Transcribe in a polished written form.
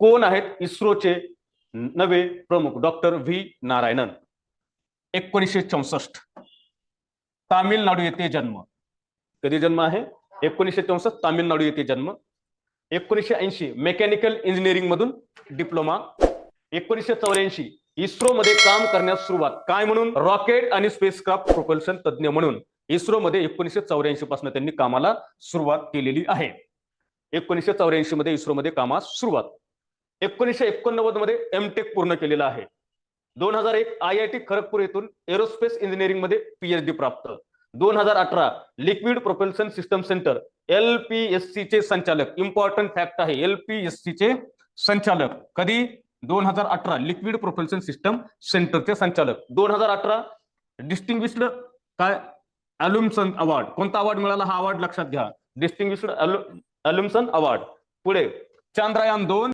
कोण आहेत इस्रोचे नवे प्रमुख? Doctor V Narayanan. 1964 तामिळनाडू येथे जन्म. कधी जन्म आहे? 1964 तामिळनाडू येथे जन्म. 1980 मेकॅनिकल इंजिनिअरिंग मधून डिप्लोमा. 1984 इस्रो मध्ये काम करण्यास सुरुवात. काय म्हणून? रॉकेट आणि स्पेसक्राफ्ट प्रोपल्शन तज्ञ म्हणून इस्रो मध्ये 1984 पासून त्यांनी कामाला सुरुवात केलेली आहे. 1984 मध्ये इस्रो मध्ये कामास सुरुवात. 1989 मध्ये एमटेक पूर्ण केलेला आहे. 2001 IIT खरगपूर येथून एरोस्पेस इंजिनिअरिंग मध्ये PhD प्राप्त. 2018 liquid propulsion system centre LPSC चे संचालक. इम्पॉर्टंट फॅक्ट आहे, LPSC चे संचालक. कधी? 2018 लिक्विड प्रोपल्शन सिस्टम सेंटरचे संचालक. 2018 डिस्टिंग्विश्ड काय अल्युमसन अवॉर्ड. कोणता अवॉर्ड मिळाला? हा अवॉर्ड लक्षात घ्या, डिस्टिंग्विश्ड अल्युमसन अवॉर्ड. पुढे चांद्रयान 2